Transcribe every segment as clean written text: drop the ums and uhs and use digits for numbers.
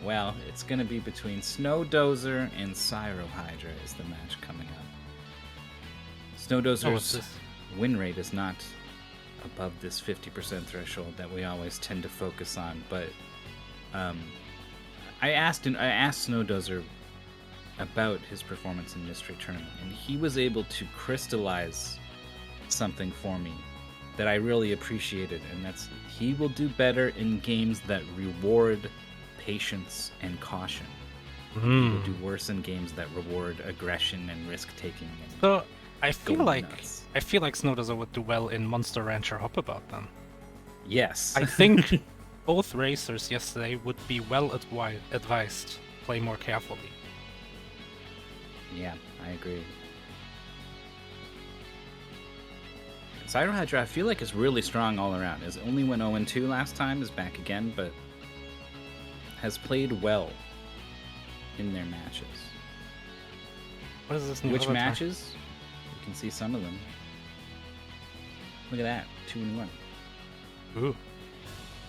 Well, it's going to be between Snowdozer and Cyrohydra is the match coming up. Snowdozer's win rate is not above this 50% threshold that we always tend to focus on, but I asked Snowdozer about his performance in Mystery Tournament, and he was able to crystallize something for me that I really appreciated, and that's he will do better in games that reward patience and caution. He will do worse in games that reward aggression and risk-taking. So I feel like Snowdozer would do well in Monster Rancher Hoppabout then. Yes. I think both racers yesterday would be well advised to play more carefully. Yeah, I agree. Cyrohydra, I feel like, is really strong all around. Is only went 0-2 last time, is back again, but has played well in their matches. What is this? Which matches? You can see some of them. Look at that, 2-1. Ooh,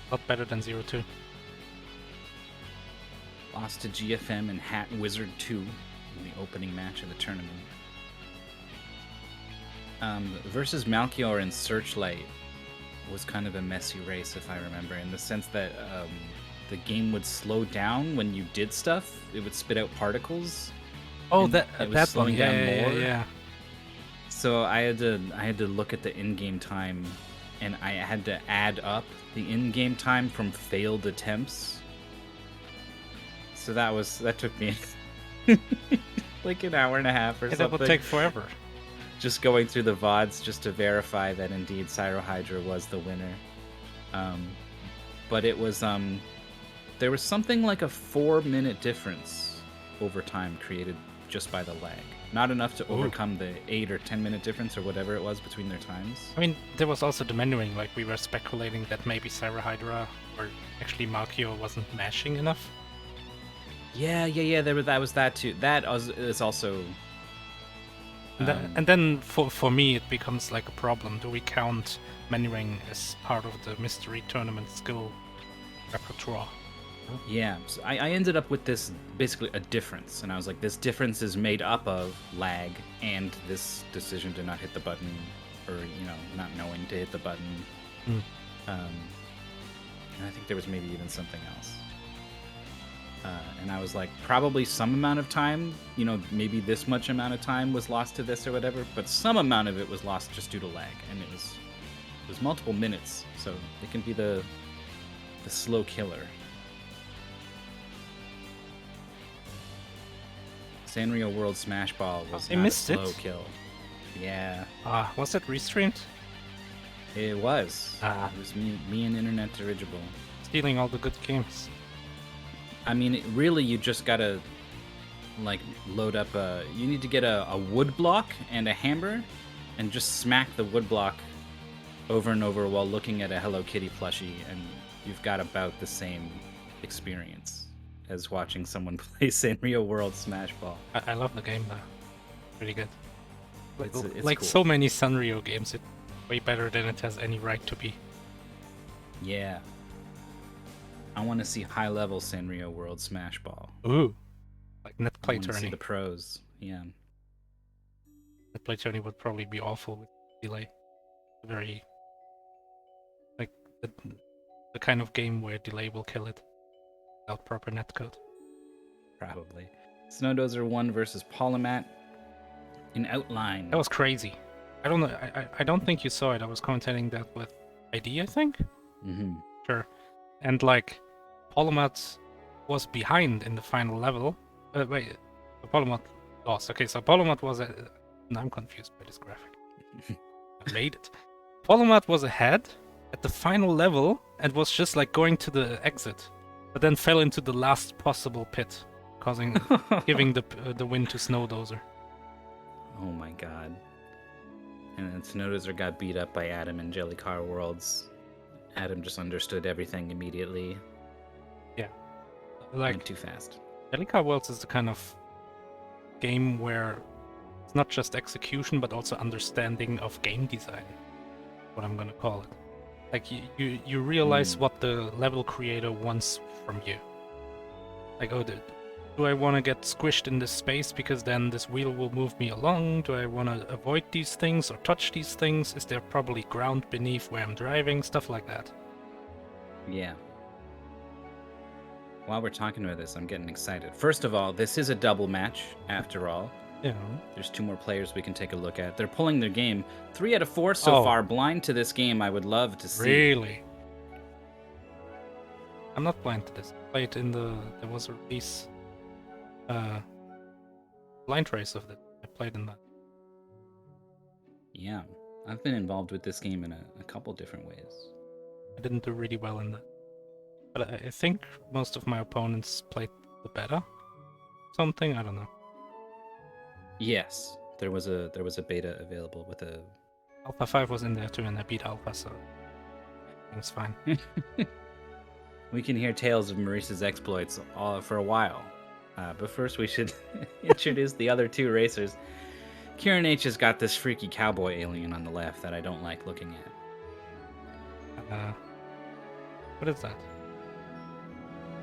a lot better than 0-2. Lost to GFM and Hat Wizard 2 in the opening match of the tournament. Versus Malchior and Searchlight was kind of a messy race, if I remember, in the sense that the game would slow down when you did stuff. It would spit out particles. Oh, that one, yeah. So I had to look at the in-game time, and I had to add up the in-game time from failed attempts. So that took me like an hour and a half or something. That would take forever. Just going through the VODs just to verify that indeed Cyrohydra was the winner. But it was there was something like a 4-minute difference over time created just by the lag. Not enough to overcome the 8 or 10-minute difference or whatever it was between their times. I mean, there was also the menuing, like we were speculating that maybe Cyrohydra or actually Malchior wasn't mashing enough. Yeah, that was that too. That is also... And then for me it becomes like a problem. Do we count menuing as part of the mystery tournament skill repertoire? Yeah, so I ended up with this, basically a difference, and I was like, this difference is made up of lag and this decision to not hit the button, or, not knowing to hit the button. And I think there was maybe even something else. And I was like, probably some amount of time, maybe this much amount of time was lost to this or whatever, but some amount of it was lost just due to lag, and it was multiple minutes, so it can be the slow killer. Sanrio World Smash Ball was not a slow kill. Yeah. Was it restreamed? It was. It was me and Internet Dirigible. Stealing all the good games. I mean, really, you just gotta, load up you need to get a wood block and a hammer, and just smack the wood block over and over while looking at a Hello Kitty plushie, and you've got about the same experience as watching someone play Sanrio World Smash Ball. I love the game, though. Pretty good. It's like cool. So many Sanrio games, it's way better than it has any right to be. Yeah. I want to see high-level Sanrio World Smash Ball. Ooh. Like net play I want to see tourney. the pros, yeah. Net play tourney would probably be awful with delay. Very... like, the kind of game where delay will kill it. Without proper netcode. Probably. Snowdozer 1 versus Polymat in Outline. That was crazy. I don't know. I don't think you saw it. I was commentating that with ID, I think? Mm-hmm. Sure. And Polymat was behind in the final level. Wait, Polymat lost. Okay, so Polymat was I'm confused by this graphic. I made it. Polymat was ahead at the final level and was just going to the exit, but then fell into the last possible pit, giving the win to Snowdozer. Oh my god. And then Snowdozer got beat up by Adam in Jellycar Worlds. Adam just understood everything immediately. Yeah. Went too fast. Jellycar Worlds is the kind of game where it's not just execution, but also understanding of game design. What I'm gonna call it. You realize what the level creator wants from you. Like, oh, do I want to get squished in this space because then this wheel will move me along? Do I want to avoid these things or touch these things? Is there probably ground beneath where I'm driving? Stuff like that. Yeah. While we're talking about this, I'm getting excited. First of all, this is a double match, after all. Yeah. There's 2 more players we can take a look at. They're pulling their game. 3 out of 4 so far. Blind to this game, I would love to see. Really? I'm not blind to this. I played in there was a release, blind race of it. I played in that. Yeah. I've been involved with this game in a couple different ways. I didn't do really well in that. But I think most of my opponents played the better. Something, I don't know. Yes. There was a beta available with a... Alpha 5 was in there too, and I beat Alpha, so it was fine. We can hear tales of Maurice's exploits for a while. But first we should introduce the other 2 racers. KeirenH has got this freaky cowboy alien on the left that I don't like looking at. What is that?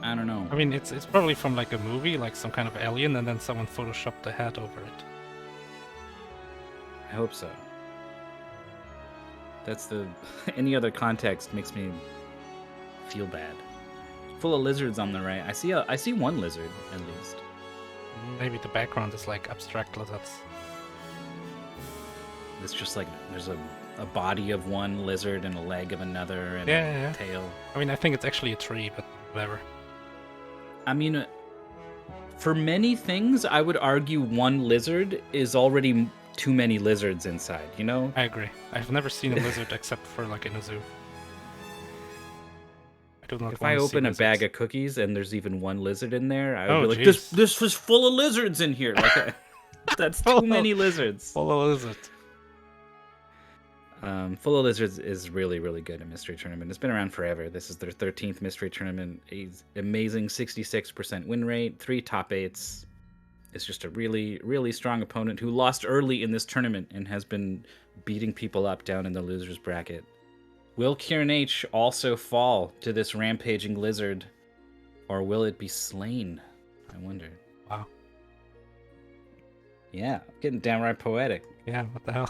I don't know. I mean, it's probably from like a movie, like some kind of alien, and then someone photoshopped the head over it. I hope so. That's the... Any other context makes me feel bad. Fullalizards on the right. I see 1 lizard, at least. Maybe the background is like abstract lizards. It's just like there's a body of 1 lizard and a leg of another and a tail. I mean, I think it's actually a tree, but whatever. I mean, for many things, I would argue 1 lizard is already too many lizards inside, you know? I agree. I've never seen a lizard except for like in a zoo. I do not. If I open a bag of cookies and there's even 1 lizard in there, I would be like, geez. this was full of lizards in here. Like, that's too many lizards. Full of lizards. Fullalizards is really, really good in Mystery Tournament. It's been around forever. This is their 13th Mystery Tournament. Amazing 66% win rate, 3 top 8s. It's just a really, really strong opponent who lost early in this tournament and has been beating people up down in the losers bracket. Will KeirenH also fall to this rampaging lizard, or will it be slain? I wonder. Wow. Yeah, getting downright poetic. Yeah, what the hell?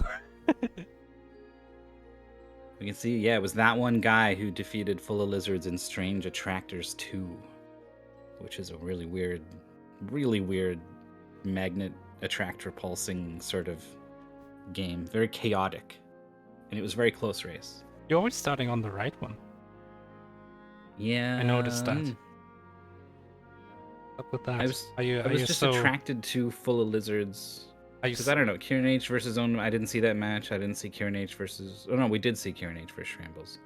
We can see, yeah, it was that one guy who defeated Fullalizards in Strange Attractors 2, which is a really weird magnet attract repulsing sort of game. Very chaotic. And it was a very close race. You're always starting on the right one. Yeah. I noticed that. Up with that. I was just attracted to Fullalizards. Because I don't know, KeirenH versus Own. I didn't see that match. I didn't see KeirenH versus. Oh no, we did see KeirenH versus Shambles.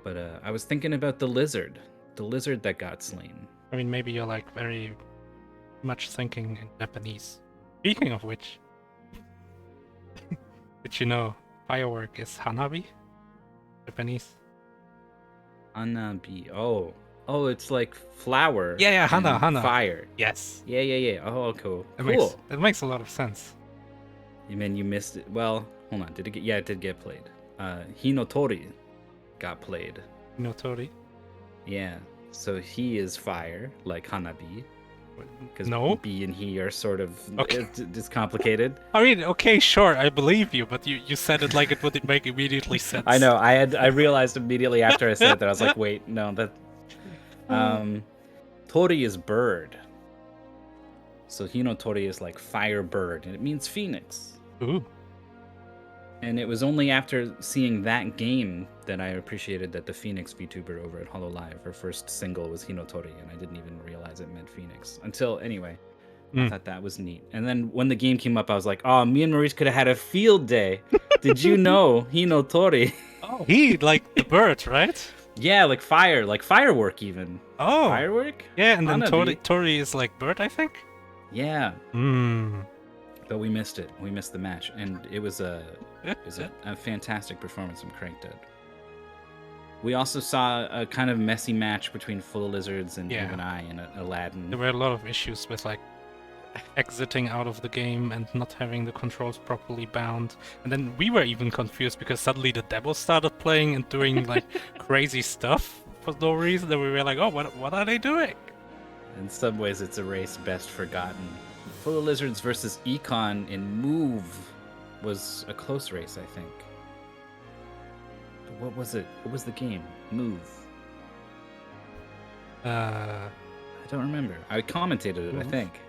But I was thinking about the lizard that got slain. I mean, maybe you're like very much thinking in Japanese. Speaking of which, did you know firework is hanabi? Japanese. Hanabi. Oh, it's like flower. Yeah, hana. Fire. Yes. Yeah. Oh, cool. That makes a lot of sense. You mean you missed it? Well, hold on. Did it get? Yeah, it did get played. Hinotori got played. Hinotori? Yeah. So he is fire, like Hanabi. Because no. B and he are sort of it's complicated. I mean, okay, sure, I believe you, but you said it like it would make immediately sense. I know. I realized immediately after I said it that I was like, wait, no, that. Tori is bird. So Hinotori is like fire bird, and it means phoenix. Ooh. And it was only after seeing that game that I appreciated that the Phoenix VTuber over at HoloLive, her first single was Hinotori, and I didn't even realize it meant Phoenix. Until, anyway, I thought that was neat. And then when the game came up, I was like, oh, me and Maurice could have had a field day. Did you know Hinotori? Oh, he, like the bird, right? Yeah, like fire, like firework even. Oh. Firework? Yeah, and then Tori is like bird, I think? Yeah. But we missed it. We missed the match, and it was a fantastic performance from Crankdead. We also saw a kind of messy match between Fullalizards and Even I and Aladdin. There were a lot of issues with like exiting out of the game and not having the controls properly bound, and then we were even confused because suddenly the devil started playing and doing like crazy stuff for no reason, and we were like, oh, what are they doing? In some ways, it's a race best forgotten. Fullalizards versus Econ in Move was a close race, I think. But what was it? What was the game? Move. I don't remember. I commentated it, I think.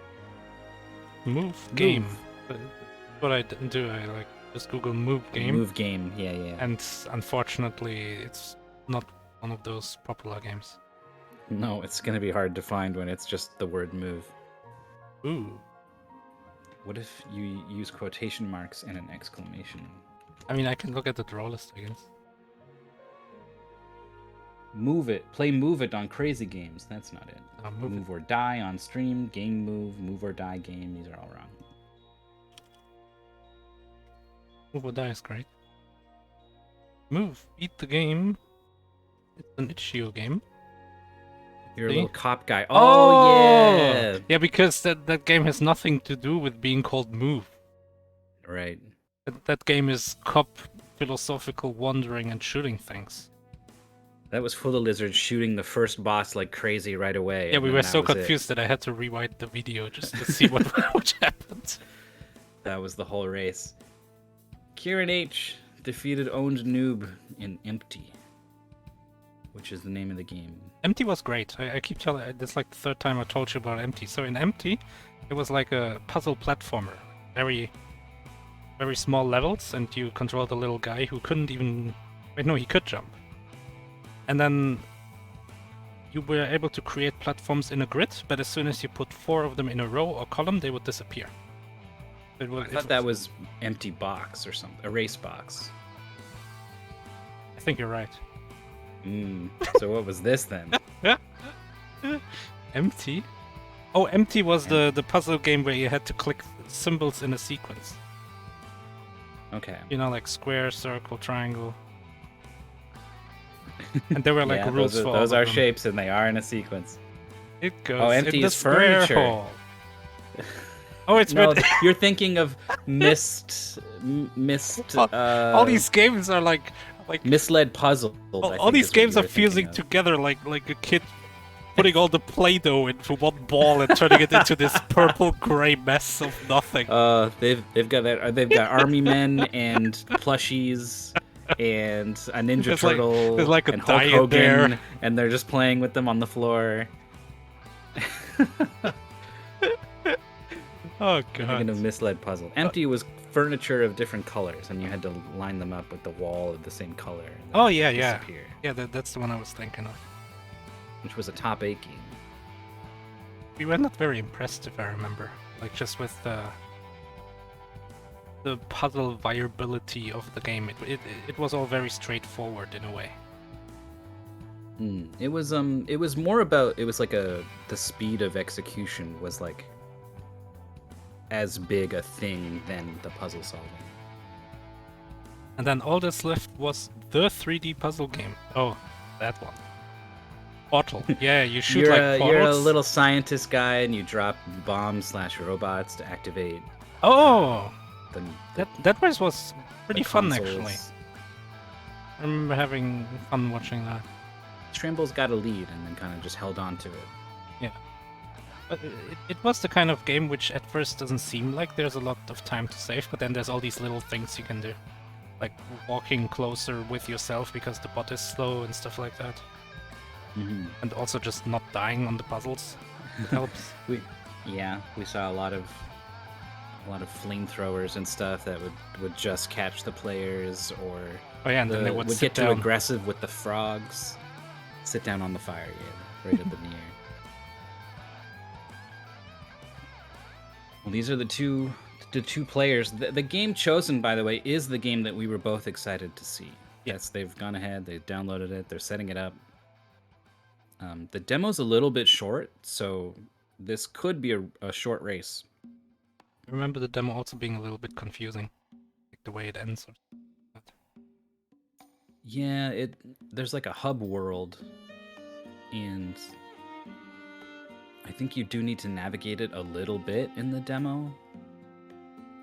Move game. What I didn't do, I just Google move game. Move game, yeah. And unfortunately, it's not one of those popular games. No, it's gonna be hard to find when it's just the word move. Ooh. What if you use quotation marks and an exclamation? I mean, I can look at the draw list, I guess. Move it. Play Move It on Crazy Games. That's not it. Move or Die on stream. Game Move or Die game. These are all wrong. Move or Die is great. Move. Beat the game. It's an itch.io game. You're a little cop guy. Oh, yeah! Yeah, because that game has nothing to do with being called Move. Right. That game is cop philosophical wandering and shooting things. That was Fullalizards shooting the first boss like crazy right away. Yeah, we were so confused that I had to rewind the video just to see what happened. That was the whole race. KeirenH defeated Owned Noob in Empty, which is the name of the game. Empty was great. I keep telling you, this is like the third time I told you about Empty. So in Empty, it was like a puzzle platformer. Very, very small levels, and you controlled a little guy who couldn't even... Wait, no, he could jump. And then you were able to create platforms in a grid, but as soon as you put 4 of them in a row or column, they would disappear. I thought that was Empty Box or something. Erase Box. I think you're right. So what was this then? Empty? Oh, Empty was the puzzle game where you had to click symbols in a sequence. Okay. You know, like square, circle, triangle. And there were like rules for all those of are them. shapes, and they are in a sequence. It goes Empty in the is square furniture. hole. Oh, it's No, with... you're thinking of Mist. all these games are like Misled Puzzle. all these games are fusing together like a kid putting all the Play-Doh into one ball and turning it into this purple-gray mess of nothing. They've got army men and plushies and a Ninja Turtle there's like a and Hulk die Hogan, there. and they're just playing with them on the floor. Oh I'm thinking of Misled Puzzle. Empty was furniture of different colors, and you had to line them up with the wall of the same color. And Oh yeah, disappear, yeah. That's the one I was thinking of. which was a top 8 game. We were not very impressed, if I remember. Like just with the puzzle viability of the game. It was all very straightforward in a way. It was more about, it was like the speed of execution was like as big a thing than the puzzle solving. And then all that's left was the 3D puzzle game. Oh, that one. Portal. Yeah, you shoot You're like portals. you're a little scientist guy, and you drop bombs/robots to activate. Oh, the that race was pretty fun consoles. actually. I remember having fun watching that. Trimble's got a lead, and then kind of just held on to it. Yeah. But it was the kind of game which at first doesn't seem like there's a lot of time to save, but then there's all these little things you can do. Like walking closer with yourself because the bot is slow and stuff like that. Mm-hmm. And also just not dying on the puzzles. It helps. We saw a lot of flamethrowers and stuff that would just catch the players, or Oh yeah, and then they would sit get too down. aggressive with the frogs. Sit down on the fire, yeah, right up in the air. Well, these are the two players. The game chosen, by the way, is the game that we were both excited to see. Yes, they've gone ahead, they've downloaded it, they're setting it up. The demo's a little bit short, so this could be a short race. I remember the demo also being a little bit confusing, like the way it ends. Yeah, there's like a hub world, and I think you do need to navigate it a little bit in the demo.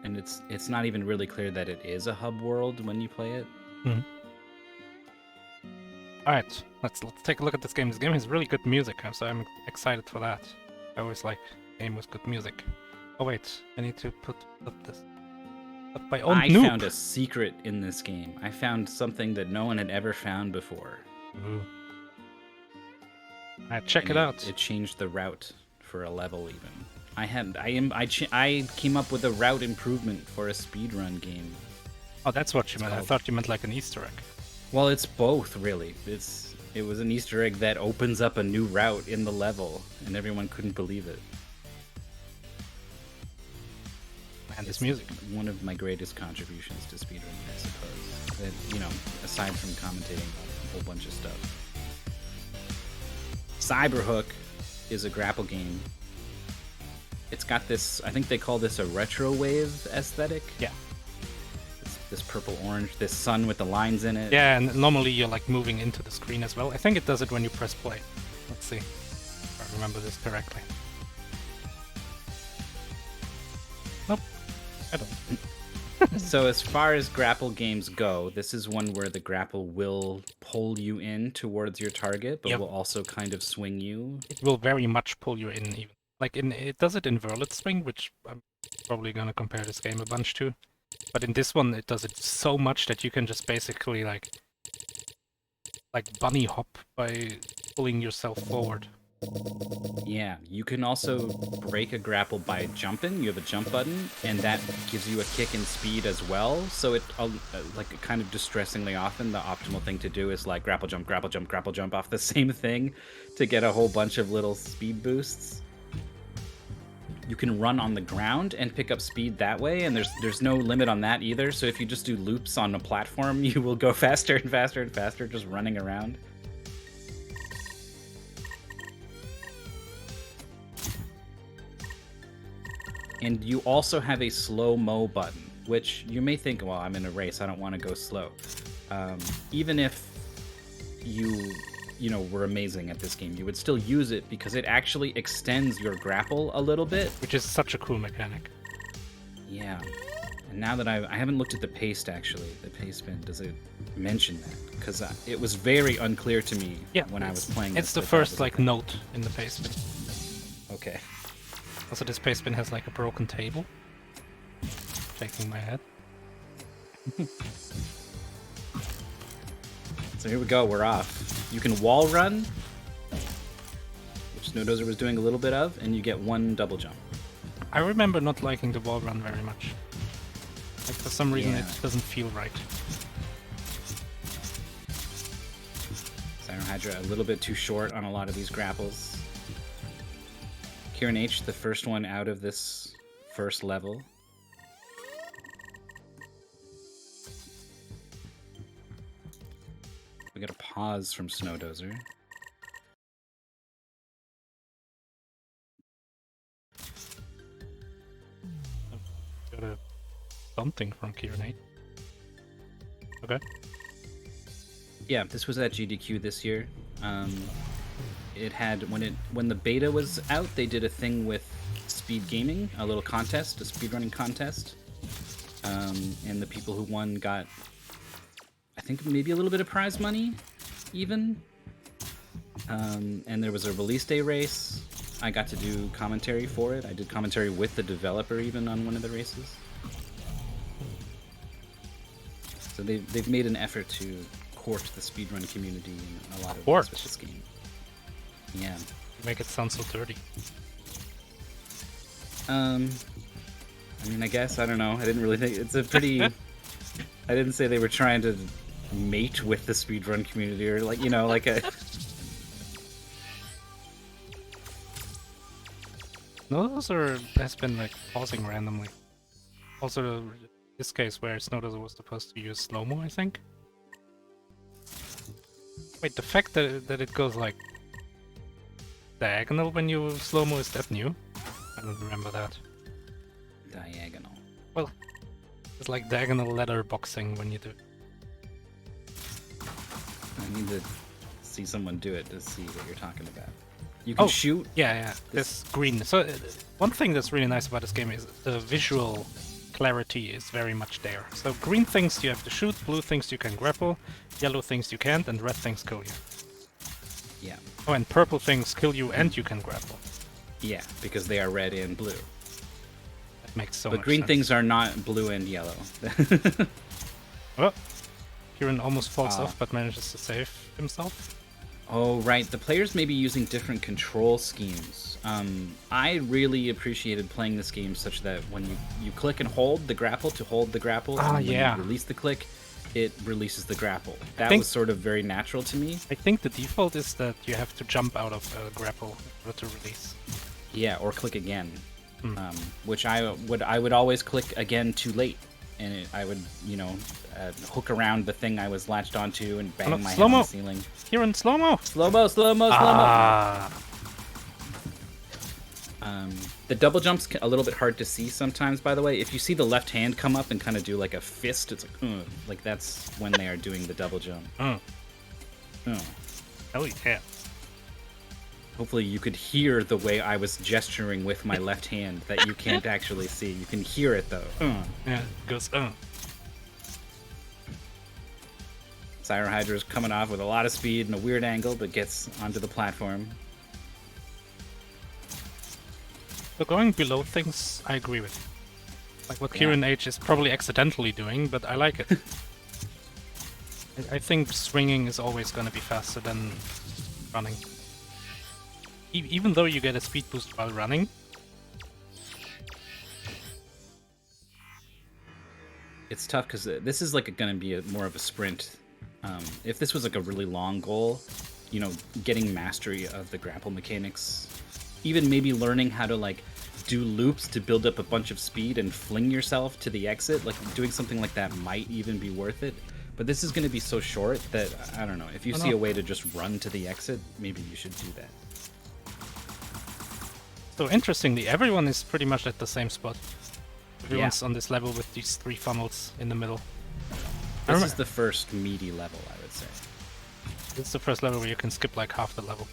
And it's not even really clear that it is a hub world when you play it. Mm-hmm. Alright, let's take a look at this game. This game has really good music, so I'm excited for that. I always like a game with good music. Oh wait, I need to put this. But my own I noob. found a secret in this game. I found something that no one had ever found before. Ooh. Alright, check And it out. It changed the route for a level even. I came up with a route improvement for a speedrun game. Oh, that's what you meant. I called- thought you meant like an Easter egg. Well, it's both really. It was an Easter egg that opens up a new route in the level, and everyone couldn't believe it. And this music. One of my greatest contributions to speedrunning, I suppose. That, aside from commentating on a whole bunch of stuff. Cyberhook is a grapple game. It's got this, I think they call this a retro wave aesthetic. Yeah. This purple orange, this sun with the lines in it. Yeah, and normally you're like moving into the screen as well. I think it does it when you press play. Let's see if I remember this correctly. Nope, I don't. So as far as grapple games go, this is one where the grapple will pull you in towards your target, but Yep. will also kind of swing you. It will very much pull you in, even. Like, it does it in Verlet Swing, which I'm probably gonna compare this game a bunch to. But in this one, it does it so much that you can just basically, like bunny hop by pulling yourself forward. Yeah, you can also break a grapple by jumping. You have a jump button, and that gives you a kick in speed as well. So it, like, kind of distressingly often, the optimal thing to do is like grapple jump, grapple jump, grapple jump off the same thing to get a whole bunch of little speed boosts. You can run on the ground and pick up speed that way, and there's no limit on that either. So if you just do loops on a platform, you will go faster and faster and faster just running around. And you also have a slow-mo button, which you may think, well, I'm in a race, I don't want to go slow. Even if you were amazing at this game, you would still use it because it actually extends your grapple a little bit. Which is such a cool mechanic. Yeah. And now that I haven't looked at the paste, actually, the paste bin, does it mention that? Because it was very unclear to me when I was playing It's this. the first, like, note in the paste bin. Okay. Also, this paste bin has, like, a broken table. Shaking my head. So here we go, we're off. You can wall run, which Snowdozer was doing a little bit of, and you get one double jump. I remember not liking the wall run very much. Like, for some reason, Yeah. it doesn't feel right. Cyrohydra a little bit too short on a lot of these grapples. KeirenH, the first one out of this first level. We got a pause from Snowdozer. Got a something from KeirenH. Okay. Yeah, this was at GDQ this year. It had when the beta was out, they did a thing with speed gaming, a little contest, a speedrunning contest, and the people who won got, I think, maybe a little bit of prize money, even. And there was a release day race. I got to do commentary for it. I did commentary with the developer even on one of the races. So they've made an effort to court the speedrun community in a lot of ways with this game. Yeah. You make it sound so dirty. I mean, I guess, I don't know. I didn't really think it's a pretty. I didn't say they were trying to mate with the speedrun community or like a. Snowdozer has been like pausing randomly. Also, this case where Snowdozer was supposed to use slow-mo, I think. Wait, the fact that it goes like diagonal when you slow-mo, is that new? I don't remember that. Diagonal. Well, it's like diagonal ladder boxing when you do. I need to see someone do it to see what you're talking about. You can shoot. Yeah, this green. So one thing that's really nice about this game is the visual clarity is very much there. So green things you have to shoot, blue things you can grapple, yellow things you can't, and red things kill you. Yeah. Oh, and purple things kill you and you can grapple. Yeah, because they are red and blue. That makes so but much green sense. things are not blue and yellow. Oh, Keiren almost falls off, but manages to save himself. Oh, right. The players may be using different control schemes. I really appreciated playing this game such that when you click and hold the grapple to hold the grapple, and when you release the click, it releases the grapple. That was sort of very natural to me. I think the default is that you have to jump out of a grapple in order to release. Yeah, or click again, which I would always click again too late, and I would hook around the thing I was latched onto and bang my head on the ceiling. Keiren, slow-mo! Slow-mo, slow-mo, slow-mo! The double jump's a little bit hard to see sometimes, by the way. If you see the left hand come up and kind of do like a fist, it's like that's when they are doing the double jump. Hell yeah. Hopefully you could hear the way I was gesturing with my left hand that you can't actually see. You can hear it, though. Yeah, it goes, Cyrohydra is coming off with a lot of speed and a weird angle, but gets onto the platform. So going below things, I agree with. Like what KeirenH is probably accidentally doing, but I like it. I think swinging is always going to be faster than running. Even though you get a speed boost while running. It's tough because this is like going to be more of a sprint. If this was like a really long goal, getting mastery of the grapple mechanics, even maybe learning how to like do loops to build up a bunch of speed and fling yourself to the exit, like doing something like that might even be worth it. But this is going to be so short that, I don't know, if you see a way to just run to the exit, maybe you should do that. So interestingly, everyone is pretty much at the same spot. Everyone's on this level with these 3 funnels in the middle. This is the first meaty level, I would say. It's the first level where you can skip like half the level.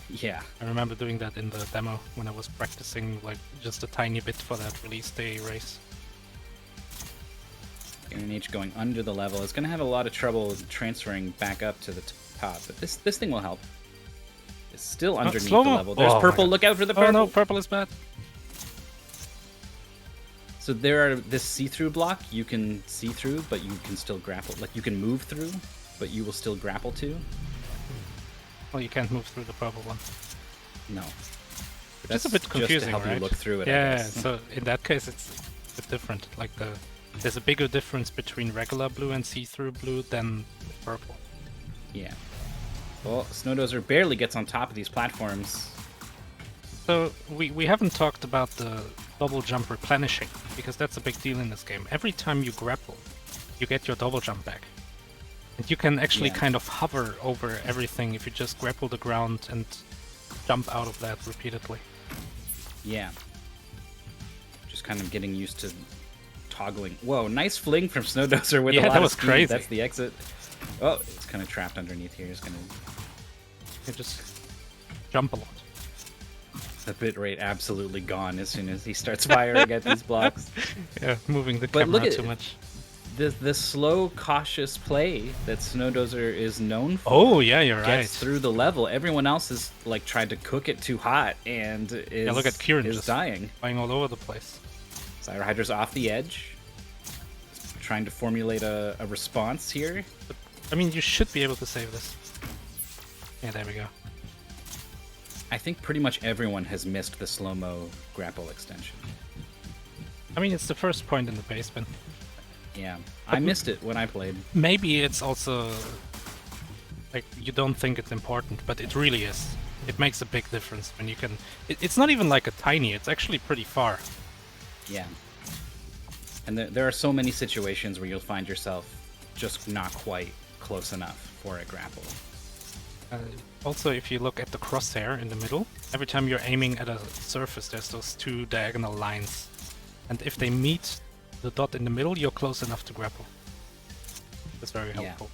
Yeah. I remember doing that in the demo when I was practicing like just a tiny bit for that release day race. KeirenH going under the level is going to have a lot of trouble transferring back up to the top, but this thing will help. It's still underneath the level. There's purple. Look out for the purple. Oh no, purple is bad. So there are this see-through block you can see through, but you can still grapple. Like you can move through, but you will still grapple to. Well, you can't move through the purple one. No. That's a bit confusing, just to help right? you look through it. Yeah, so in that case it's a bit different. Like there's a bigger difference between regular blue and see-through blue than purple. Yeah. Well, snowdozer barely gets on top of these platforms. So we haven't talked about the double jump replenishing, because that's a big deal in this game. Every time you grapple, you get your double jump back. And you can actually kind of hover over everything if you just grapple the ground and jump out of that repeatedly. Yeah. Just kind of getting used to toggling. Whoa, nice fling from snowdozer with a lot of speed. Crazy. That's the exit. Oh, it's kind of trapped underneath here. It's gonna just jump a lot. The bitrate absolutely gone as soon as he starts firing at these blocks. Yeah, moving the camera too much. The slow, cautious play that snowdozer is known for. Oh yeah, you're right. Gets through the level. Everyone else has like tried to cook it too hot and is look at Keiren is just dying. Flying all over the place. Cyrohydra's off the edge, trying to formulate a response here. But, I mean, you should be able to save this. Yeah, there we go. I think pretty much everyone has missed the slow-mo grapple extension. I mean, it's the first point in the basement. Yeah, I missed it when I played. Maybe it's also like you don't think it's important, but it really is. It makes a big difference when you can. It's not even like a tiny. It's actually pretty far. Yeah. And there are so many situations where you'll find yourself just not quite close enough for a grapple. Also, if you look at the crosshair in the middle, every time you're aiming at a surface, there's those 2 diagonal lines. And if they meet the dot in the middle, you're close enough to grapple. That's very helpful.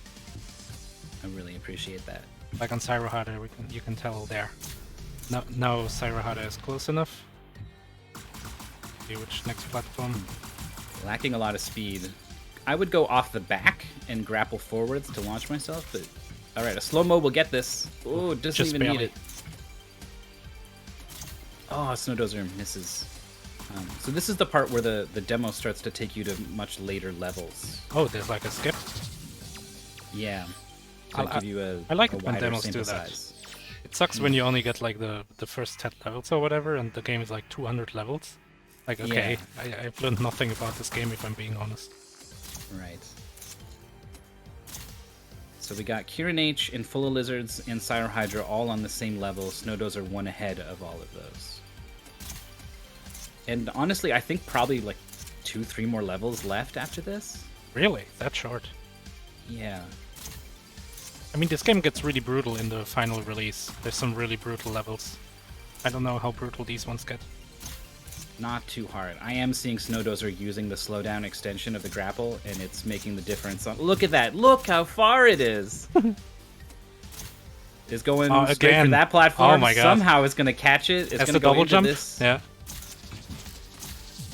Yeah. I really appreciate that. Like on Cyrohydra, you can tell there. Now Cyrohydra is close enough. See which next platform. Lacking a lot of speed. I would go off the back and grapple forwards to launch myself, but alright, a slow-mo will get this. Oh, it doesn't Just even need barely. it. Oh, snowdozer misses. So this is the part where the demo starts to take you to much later levels. Oh, there's like a skip. Yeah. To give you I like a it when wider demos do sample that. size. It sucks when you only get like the first 10 levels or whatever, and the game is like 200 levels. Like, okay, I've learned nothing about this game if I'm being honest. Right. So we got KeirenH and Fullalizards and Cyrohydra all on the same level. Snowdozer one ahead of all of those. And honestly, I think probably like 2-3 more levels left after this. Really? That short? Yeah. I mean, this game gets really brutal in the final release. There's some really brutal levels. I don't know how brutal these ones get. Not too hard. I am seeing Snowdozer using the slowdown extension of the grapple, and it's making the difference. Look at that! Look how far it is! It's going straight for again. that platform. Oh my god. Somehow it's going to catch it. It's That's going a to go double into jump? this. Yeah.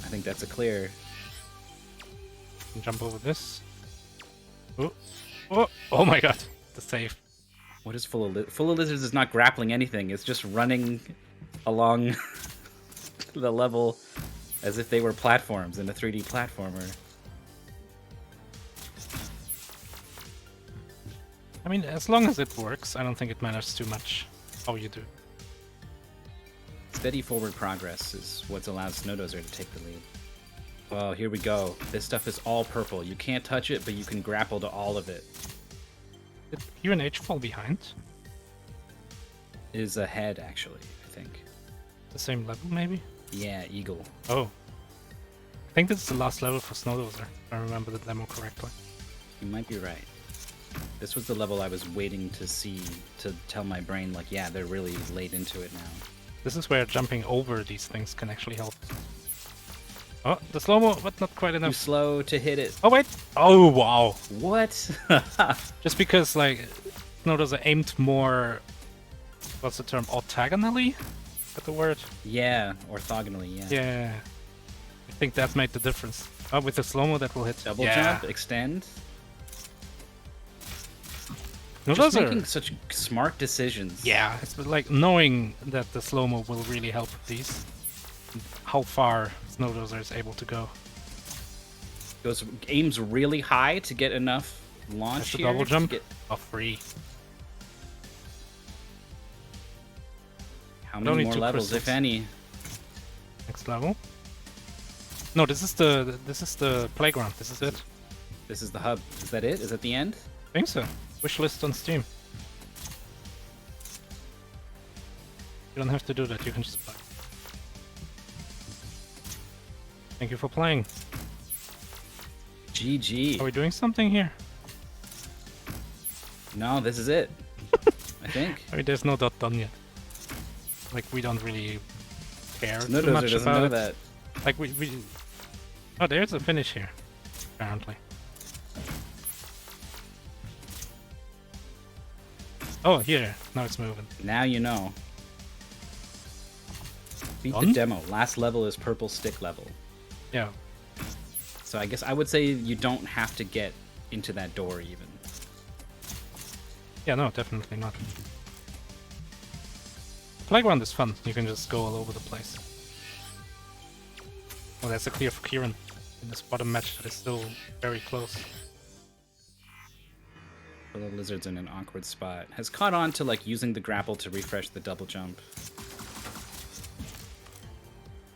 I think that's a clear. Jump over this. Oh, oh, oh my god. The save. What is Fullalizards is not grappling anything. It's just running along the level as if they were platforms in a 3D platformer. I mean, as long as it works, I don't think it matters too much how you do. Steady forward progress is what allows Snowdozer to take the lead. Oh, here we go. This stuff is all purple. You can't touch it, but you can grapple to all of it. Did KeirenH fall behind? It is ahead, actually, I think. The same level, maybe? Yeah, Eagle. Oh. I think this is the last level for Snowdozer, if I remember the demo correctly. You might be right. This was the level I was waiting to see to tell my brain, like, yeah, they're really late into it now. This is where jumping over these things can actually help. Oh, the slow-mo, but not quite Too enough. slow to hit it. Oh, wait! Oh, wow! What? Just because, like, Snowdozer aimed more... What's the term? Orthogonally? Is that the word? Yeah, orthogonally, yeah. Yeah. I think that made the difference. Oh, with the slow-mo that will hit. Double yeah. jump, extend. No, Just those are... making such smart decisions. Yeah, it's like knowing that the slow-mo will really help with these. How far Snowdozer is able to go. Goes aims really high to get enough launch That's a here. double jump. To get Oh, free. how But many only more 2 levels, if crystals. any? Next level. No, this is the playground. This is it. This is the hub. Is that it? Is that the end? I think so. Wishlist on Steam. You don't have to do that. You can just buy. Thank you for playing. GG. Are we doing something here? No, this is it. I think. I mean, there's no dot done yet. Like, we don't really care too Snowdozer much doesn't about know it. that. Like, we... Oh, there's a finish here. Apparently. Oh, here. Now it's moving. Now you know. Beat Done? the demo. Last level is purple stick level. Yeah. So I guess I would say you don't have to get into that door even. Yeah, no, definitely not. Playground is fun. You can just go all over the place. Oh, that's a clear for Keiren in this bottom match that is still very close. The lizard's in an awkward spot. Has caught on to like using the grapple to refresh the double jump.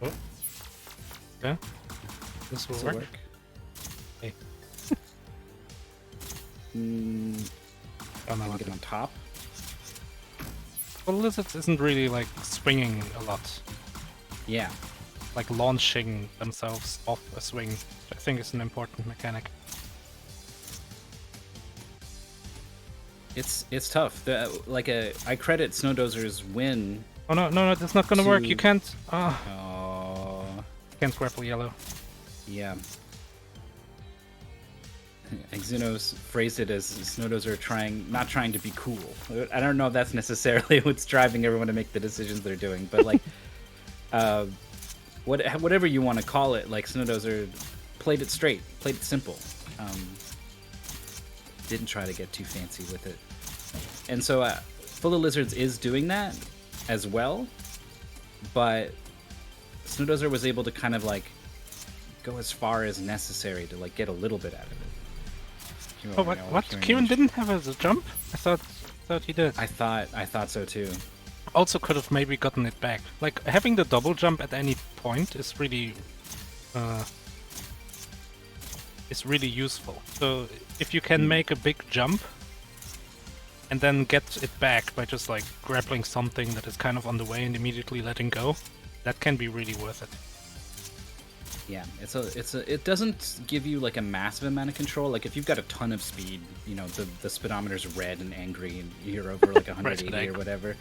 Oh. Yeah. This will Does work. it work? Hey. Oh, no, I'll get on top. Well, Lizards isn't really like swinging a lot. Yeah. Like launching themselves off a swing, which I think is an important mechanic. It's tough. I credit Snowdozer's win. Oh no, that's not gonna work. You can't. Ah, Oh, can't grapple yellow. yeah. Exynos phrased it as Snowdozer not trying to be cool. I don't know if that's necessarily what's driving everyone to make the decisions they're doing, but like, whatever you want to call it, like Snowdozer played it straight, played it simple. Didn't try to get too fancy with it. And so Fullalizards is doing that as well, but snowdozer was able to kind of like go as far as necessary to like get a little bit out of it. Oh, what? KeirenH didn't have a jump? I thought he did. I thought so too. Also could have maybe gotten it back. Like, having the double jump at any point is really useful. So if you can make a big jump and then get it back by just like grappling something that is kind of on the way and immediately letting go, that can be really worth it. Yeah, it doesn't give you like a massive amount of control. Like if you've got a ton of speed, you know, the speedometer's red and angry and you're over like 180 or whatever,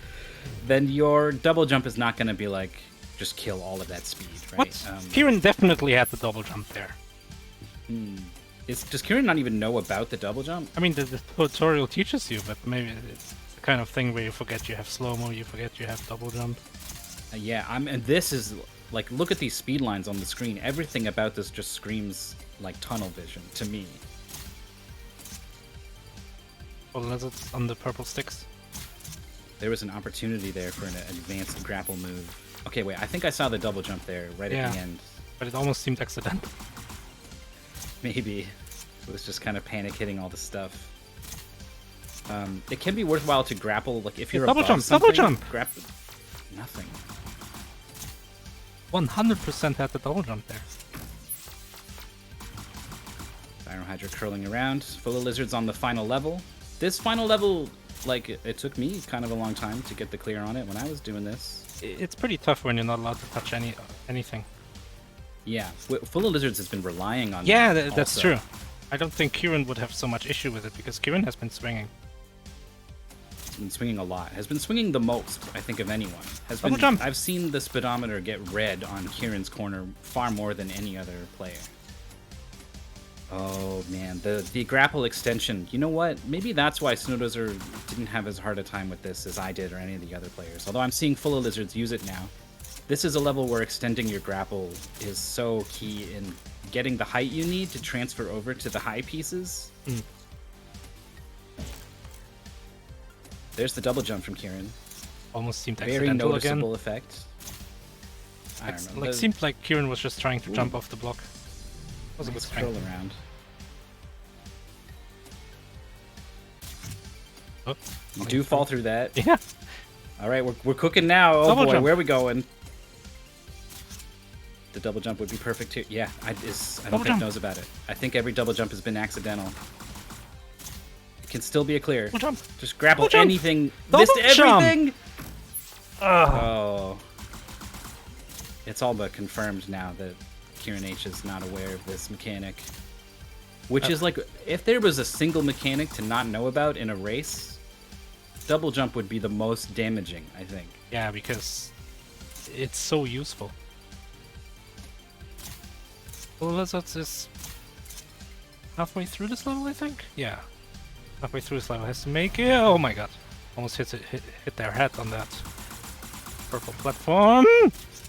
then your double jump is not going to be like just kill all of that speed, right? What? KeirenH definitely had the double jump there. Does KeirenH not even know about the double jump? I mean, the tutorial teaches you, but maybe it's the kind of thing where you forget you have slow-mo, you forget you have double jump. Yeah, and this is like, look at these speed lines on the screen. Everything about this just screams like tunnel vision to me. Fullalizards on the purple sticks. There was an opportunity there for an advanced grapple move. Okay, wait, I think I saw the double jump there right at the end. But it almost seemed accidental. Maybe. It was just kind of panic hitting all the stuff. It can be worthwhile to grapple, like if you're double above jump, double jump. Nothing. 100% had the double jump there. Cyrohydra curling around. Fullalizards on the final level. This final level, like, it took me kind of a long time to get the clear on it when I was doing this. It's pretty tough when you're not allowed to touch anything. Yeah, Fullalizards has been relying on that. Yeah, that's true. I don't think KeirenH would have so much issue with it because KeirenH has been swinging. He's been swinging a lot. Has been swinging the most, I think, of anyone. Double jump. I've seen the speedometer get red on KeirenH's corner far more than any other player. Oh man, the grapple extension. You know what? Maybe that's why snowdozer didn't have as hard a time with this as I did or any of the other players. Although I'm seeing Fullalizards use it now. This is a level where extending your grapple is so key in getting the height you need to transfer over to the high pieces. There's the double jump from KeirenH. Almost seemed Very accidental noticeable again. effect. I don't know. Like, seemed like KeirenH was just trying to jump off the block. Was a good curl around. Oh, you do fall through that. Yeah. All right, we're cooking now. Oh double boy, jump. Where are we going? The double jump would be perfect here. Yeah, I don't think knows about it. I think every double jump has been accidental. It can still be a clear. Double jump. Just grapple Double anything. Double Missed jump. everything. Oh. It's all but confirmed now that KeirenH is not aware of this mechanic. Which is like, if there was a single mechanic to not know about in a race, double jump would be the most damaging, I think. Yeah, because it's so useful. Fullalizards is halfway through this level, I think? Yeah. Halfway through this level has to make it. Oh my god. Almost hit their head on that purple platform.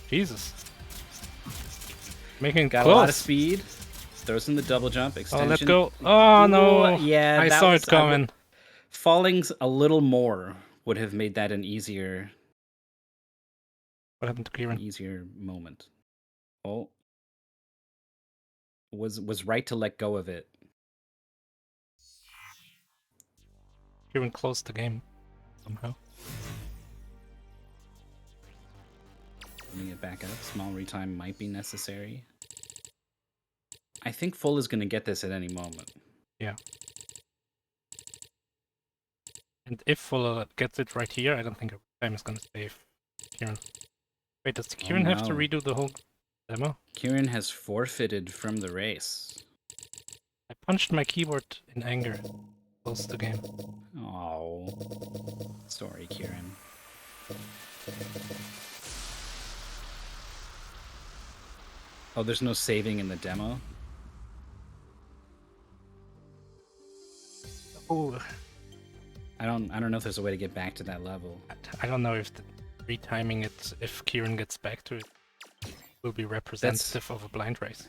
Jesus. Making Got close. a lot of speed. Throws in the double jump extension. Oh, let go. Oh no. Yeah, I saw it coming. Falling a little more would have made that an easier. What happened to KeirenH? Easier moment. Oh. Was right to let go of it. KeirenH closed the game somehow. Bringing it back up. Small retime might be necessary. I think Full is going to get this at any moment. Yeah. And if Full gets it right here, I don't think time is going to save KeirenH. Wait, does KeirenH have to redo the whole demo? KeirenH has forfeited from the race. I punched my keyboard in anger. Close the game. Oh. Sorry, KeirenH. Oh, there's no saving in the demo? Oh. I don't know if there's a way to get back to that level. I don't know if retiming it, if KeirenH gets back to it, will be representative of a blind race.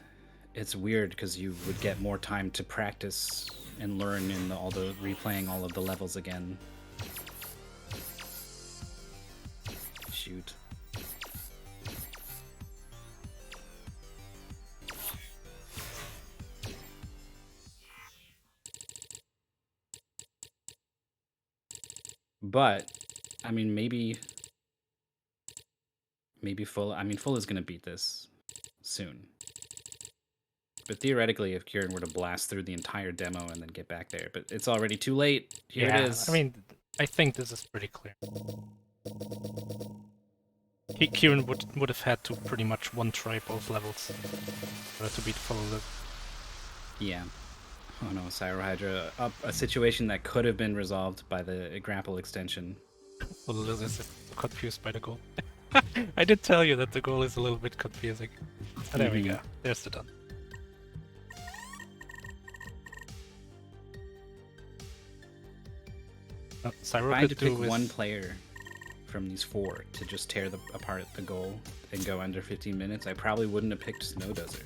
it's weird because you would get more time to practice and learn in replaying all of the levels again. Shoot. But I mean, maybe Full. I mean, Full is gonna beat this soon. But theoretically, if Keiren were to blast through the entire demo and then get back there, but it's already too late. Here it is. I mean, I think this is pretty clear. Keiren would have had to pretty much one-try both levels in order to beat Fullalizards. Yeah. Oh no, Cyrohydra. A situation that could have been resolved by the grapple extension. Fullalizards is confused by the goal. I did tell you that the goal is a little bit confusing. And there we go. There's the done. Cyro If I had could to do pick with one player from these four to just tear apart the goal and go under 15 minutes, I probably wouldn't have picked Snowdozer.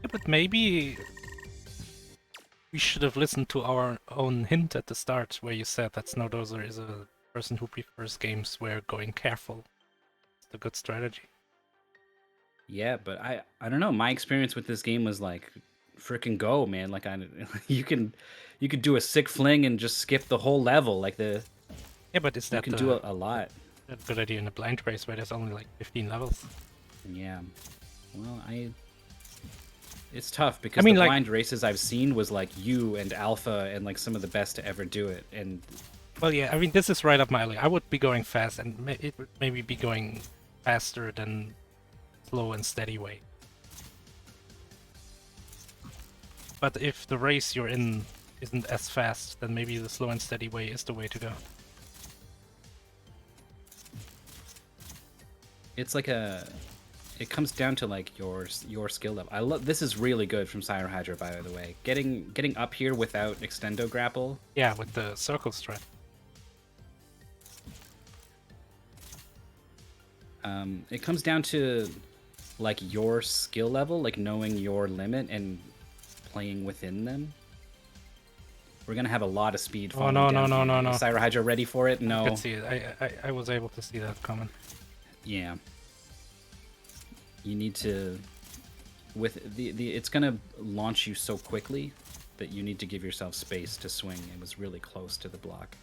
Yeah, but maybe we should have listened to our own hint at the start where you said that Snowdozer is a person who prefers games where going careful is a good strategy. Yeah, but I don't know. My experience with this game was like, freaking go, man! Like you can do a sick fling and just skip the whole level. Like Yeah, but is you that can do a lot. a good idea in a blind race where there's only like 15 levels? Yeah. Well, it's tough because the blind races I've seen was like you and Alpha and like some of the best to ever do it. And well, yeah, I mean this is right up my alley. I would be going fast, and it would maybe be going faster than slow and steady way. But if the race you're in isn't as fast, then maybe the slow and steady way is the way to go. it's like it comes down to like your skill level. This is really good from Cyrohydra, by the way. Getting up here without extendo grapple. Yeah, with the circle strat. It comes down to like your skill level, like knowing your limit and playing within them. We're gonna have a lot of speed falling down. No. Cyrohydra ready for it? No. I could see it. I was able to see that coming. Yeah. You need to, with it's gonna launch you so quickly that you need to give yourself space to swing. It was really close to the block.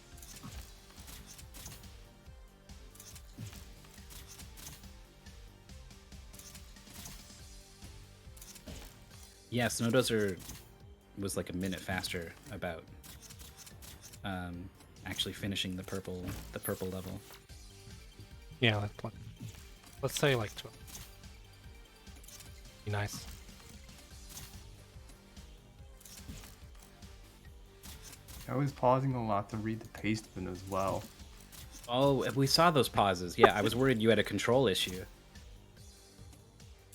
Yeah, Snowdozer was like a minute faster about actually finishing the purple level. Yeah, let's say like 12. Be nice. I was pausing a lot to read the paste bin as well. Oh, we saw those pauses. Yeah, I was worried you had a control issue.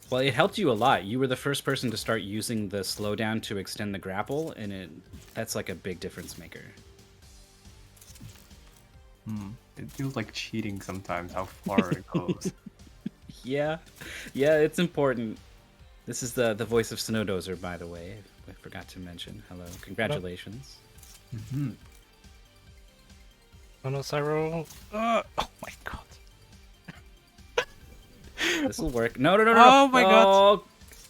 Well, it helped you a lot. You were the first person to start using the slowdown to extend the grapple, and that's like a big difference maker. It feels like cheating sometimes how far it goes. Yeah, it's important. This is the voice of Snowdozer, by the way. I forgot to mention. Hello, congratulations. Mm-hmm. Oh no, Cyro. Oh my god. This will work. No. Oh my god.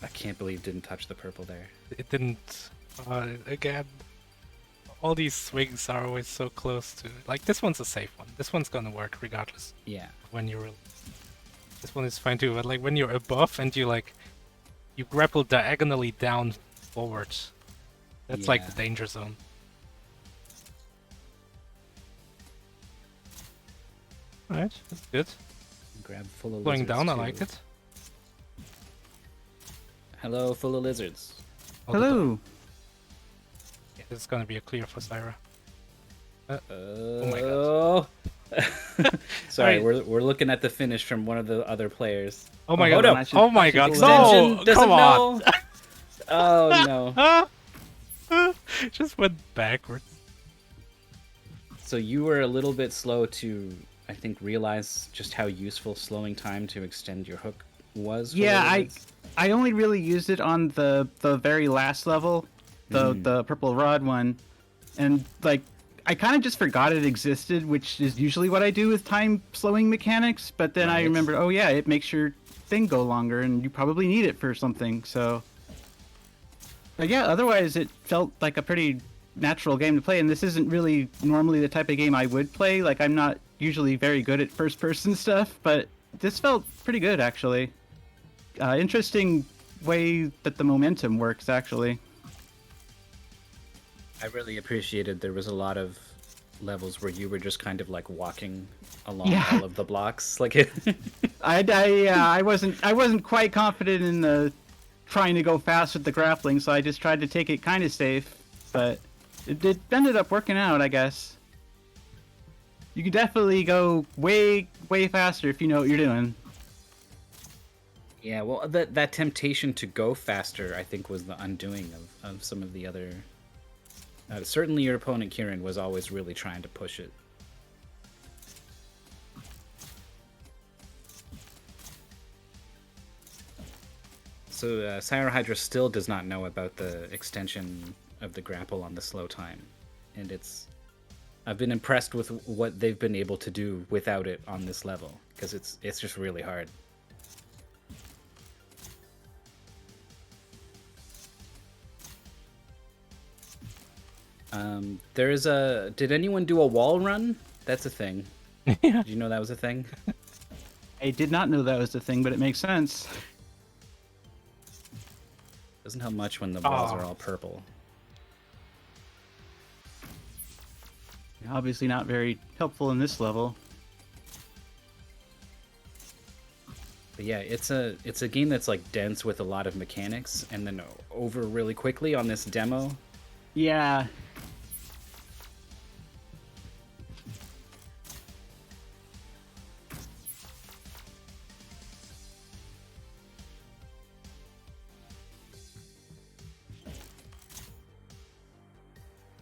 I can't believe it didn't touch the purple there. It didn't. Again. All these swings are always so close to... Like, this one's a safe one. This one's gonna work regardless. Yeah. When you're... This one is fine too, but like when you're above and you grapple diagonally down forward. That's like the danger zone. Alright, that's good. Grab Fullalizards. Going down, I like it. Hello, Fullalizards. Hello. Yeah, this is gonna be a clear for Cyra. Oh my god. Sorry, we're looking at the finish from one of the other players. Oh my god. No. Oh my god. Extension No, doesn't come on. know. Oh no. Just went backwards. So you were a little bit slow to I think, realize just how useful slowing time to extend your hook was. For Yeah, what it is. I only really used it on the very last level, the purple rod one, and like I kind of just forgot it existed, which is usually what I do with time slowing mechanics. But then I Right. remembered, oh yeah, it makes your thing go longer, and you probably need it for something. So, but yeah, otherwise it felt like a pretty natural game to play, and this isn't really normally the type of game I would play. Like I'm not usually very good at first person stuff, but this felt pretty good actually. Interesting way that the momentum works, actually. I really appreciated there was a lot of levels where you were just kind of like walking along Yeah. all of the blocks, like it. I wasn't quite confident in the trying to go fast with the grappling, so I just tried to take it kind of safe, but it ended up working out, I guess. You can definitely go way faster if you know what you're doing. Yeah, well, that temptation to go faster, I think, was the undoing of some of the other. Certainly, your opponent Keiren was always really trying to push it. So Cyrohydra still does not know about the extension of the grapple on the slow time, and I've been impressed with what they've been able to do without it on this level, because it's just really hard. There is a. Did anyone do a wall run? That's a thing. Yeah. Did you know that was a thing? I did not know that was the thing, but it makes sense. Doesn't help much when the walls are all purple. Obviously not very helpful in this level. But yeah, it's a game that's like dense with a lot of mechanics, and then over really quickly on this demo. Yeah.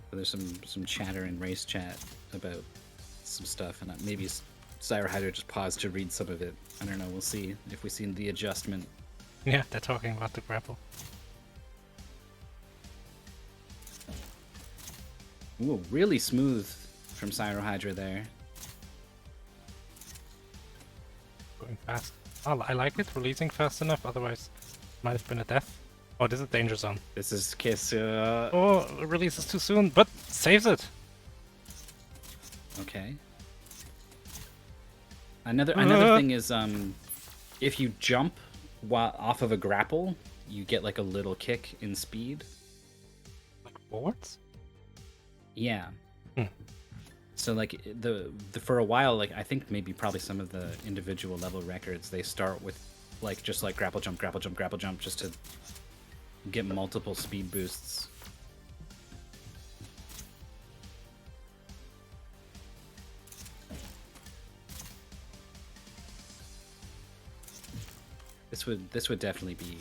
There's some chatter in race chat about some stuff, and maybe Cyrohydra just paused to read some of it. I don't know. We'll see if we see the adjustment. Yeah, they're talking about the grapple. Ooh, really smooth from Cyrohydra there. Going fast. Oh, I like it, releasing fast enough, otherwise might have been a death. Oh, this is danger zone. This is Kiss. Oh, releases too soon, but saves it. Okay. Another thing is if you jump while off of a grapple, you get like a little kick in speed. Like forwards? Yeah. Hmm. So like the for a while, like I think maybe probably some of the individual level records, they start with like just like grapple jump, grapple jump, grapple jump, just to get multiple speed boosts. This would definitely be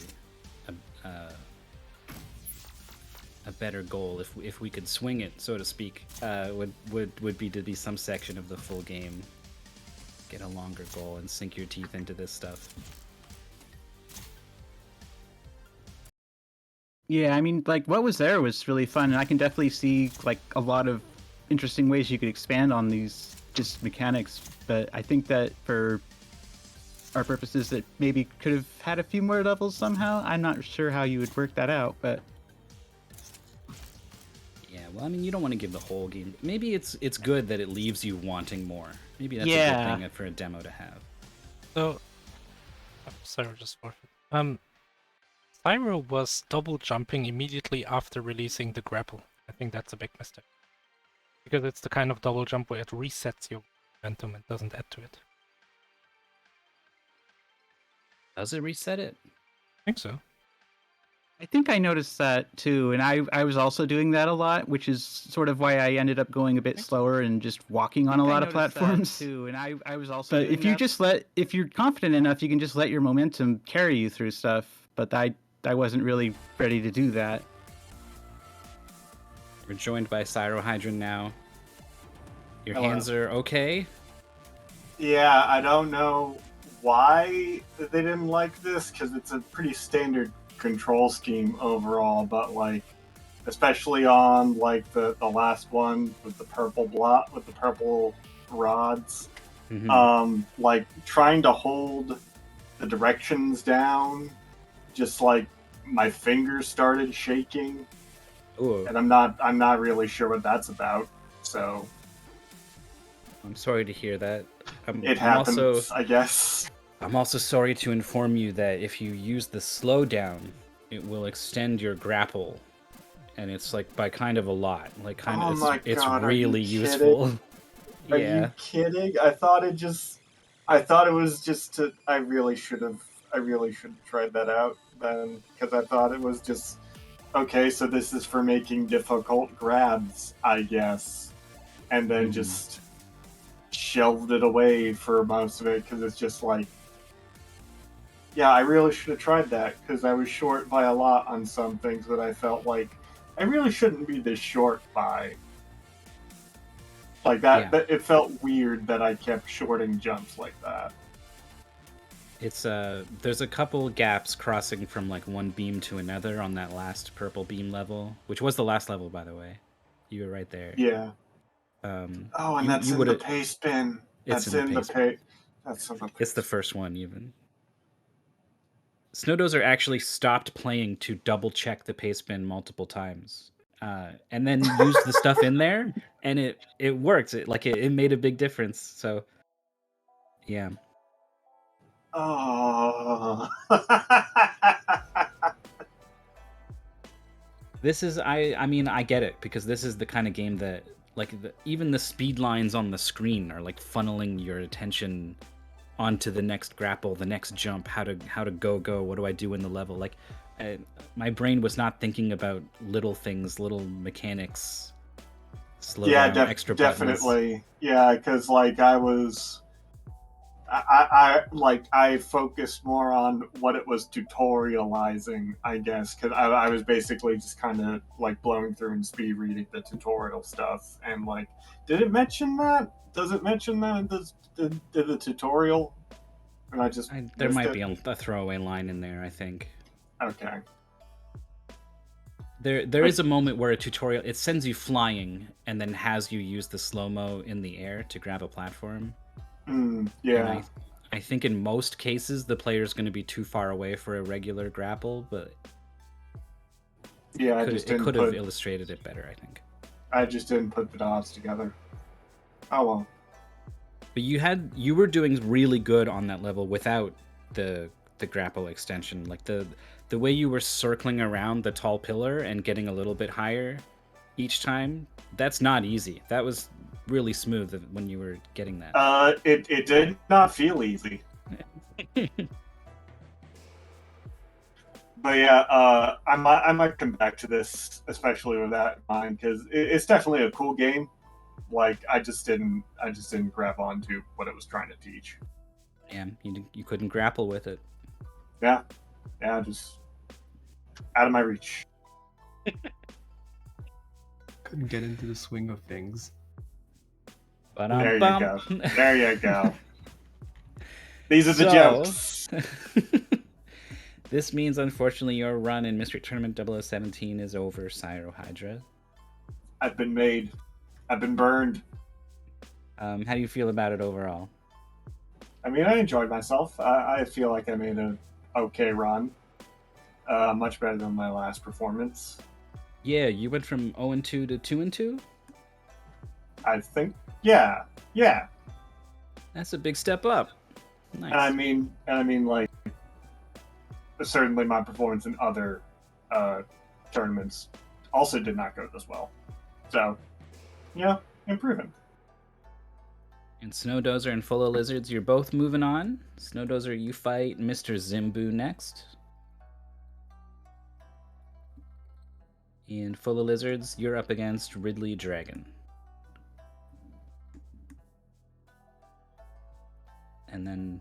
a better goal if we could swing it, so to speak. Would be to be some section of the full game. Get a longer goal and sink your teeth into this stuff. Yeah, I mean, like, what was there was really fun, and I can definitely see, like, a lot of interesting ways you could expand on these just mechanics, but I think that for our purposes, that maybe could have had a few more levels somehow. I'm not sure how you would work that out, but... Yeah, well, I mean, you don't want to give the whole game... Maybe it's good that it leaves you wanting more. Maybe that's a good thing for a demo to have. So... Oh, sorry, just forfeit. Cyro was double jumping immediately after releasing the grapple. I think that's a big mistake. Because it's the kind of double jump where it resets your momentum and doesn't add to it. Does it reset it? I think so. I think I noticed that too, and I was also doing that a lot, which is sort of why I ended up going a bit slower and just walking on a lot of platforms. Too, and I was also. But if you if you're confident enough, you can just let your momentum carry you through stuff. But I wasn't really ready to do that. We're joined by Cyrohydra now. Your Hello. hands are okay? Yeah, I don't know why they didn't like this, because it's a pretty standard control scheme overall, but like, especially on like the last one with the purple blot with the purple rods, like trying to hold the directions down, just like my fingers started shaking. Ooh. And I'm not really sure what that's about. So I'm sorry to hear that. it happens, I guess. I'm also sorry to inform you that if you use the slowdown, it will extend your grapple, and it's like by kind of a lot. Like kind Oh of, my it's God, are really you useful. Are Yeah. you kidding? I thought it was just to. I really should have tried that out then, because I thought it was just okay. So this is for making difficult grabs, I guess, and then just shelved it away for most of it, because it's just like, yeah, I really should have tried that, because I was short by a lot on some things that I felt like I really shouldn't be this short by. Like that, Yeah. it felt weird that I kept shorting jumps like that. It's there's a couple gaps crossing from like one beam to another on that last purple beam level, which was the last level, by the way. You were right there. Yeah. Oh, and that's in the paste bin. That's in the paste. That's in the paste. It's the first one, even. Snowdozer actually stopped playing to double check the paste bin multiple times, and then used the stuff in there, and it worked. It made a big difference. So, yeah. Oh. This is I mean I get it, because this is the kind of game that like even the speed lines on the screen are like funneling your attention onto the next grapple, the next jump, how to go, what do I do in the level. Like my brain was not thinking about little things, little mechanics, slow down, extra definitely. buttons. Yeah, because like I focused more on what it was tutorializing, I guess, because I was basically just kind of like blowing through and speed reading the tutorial stuff, and like, did it mention that? Does it mention that in the tutorial? And I just there might be a throwaway line in there, I think. Okay. There is a moment where a tutorial, it sends you flying and then has you use the slow-mo in the air to grab a platform. Yeah. And I think in most cases the player's going to be too far away for a regular grapple, but yeah, it could have illustrated it better, I think. I just didn't put the dots together. Oh well. But you were doing really good on that level without the grapple extension. Like the way you were circling around the tall pillar and getting a little bit higher each time, that's not easy. That was really smooth when you were getting that. It did not feel easy. But yeah, I might come back to this, especially with that in mind, because it's definitely a cool game. Like I just didn't grab onto what it was trying to teach. Yeah, you couldn't grapple with it. Yeah, just out of my reach. Couldn't get into the swing of things. There you go. There you go. These are the jokes. This means, unfortunately, your run in Mystery Tournament 0017 is over, Cyrohydra. I've been made. I've been burned. How do you feel about it overall? I mean, I enjoyed myself. I feel like I made an okay run. Much better than my last performance. Yeah, you went from 0-2 to 2-2? I think. Yeah. That's a big step up. Nice. And I mean, like, certainly my performance in other tournaments also did not go this well. So, yeah, improving. And Snowdozer and Fullalizards, you're both moving on. Snowdozer, you fight Mr. Zimbu next. And Fullalizards, you're up against Ridley Dragon. And then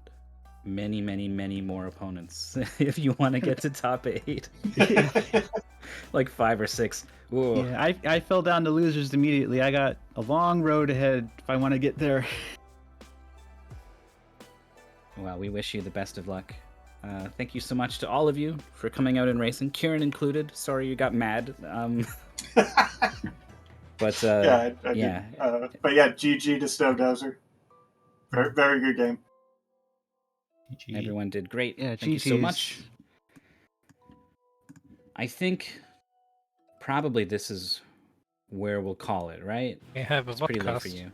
many, many, many more opponents if you want to get to top 8. Like 5 or 6. Ooh. Yeah, I fell down to losers immediately. I got a long road ahead if I want to get there. Well, we wish you the best of luck. Thank you so much to all of you for coming out and racing, Keiren included. Sorry you got mad. But Yeah, I yeah. did. But yeah, GG to snowdozer. Very, very good game. GG. Everyone did great. Yeah, Thank you so GGs. much. I think probably this is where we'll call it, right? I have a It's pretty late for podcast. you.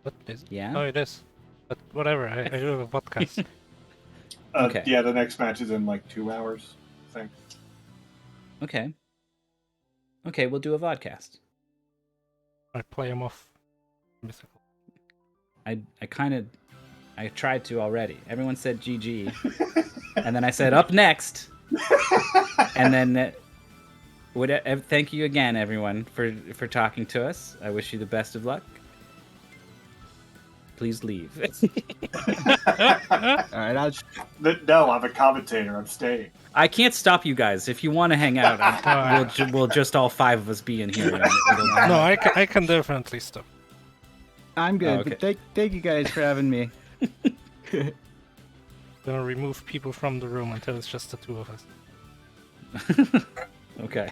What is? Yeah? Oh, it is. But whatever. I do have a podcast. Okay. Yeah, the next match is in like 2 hours, I think. Okay. Okay, we'll do a vodcast. I play him off. Mythical. I tried to already. Everyone said GG. And then I said up next. And then thank you again, everyone, for talking to us. I wish you the best of luck. Please leave. All right, I'll No, I'm a commentator. I'm staying. I can't stop you guys. If you want to hang out, we'll just all 5 of us be in here. No, I can definitely stop. I'm good. Oh, okay. But thank you guys for having me. Gonna remove people from the room until it's just the two of us. Okay.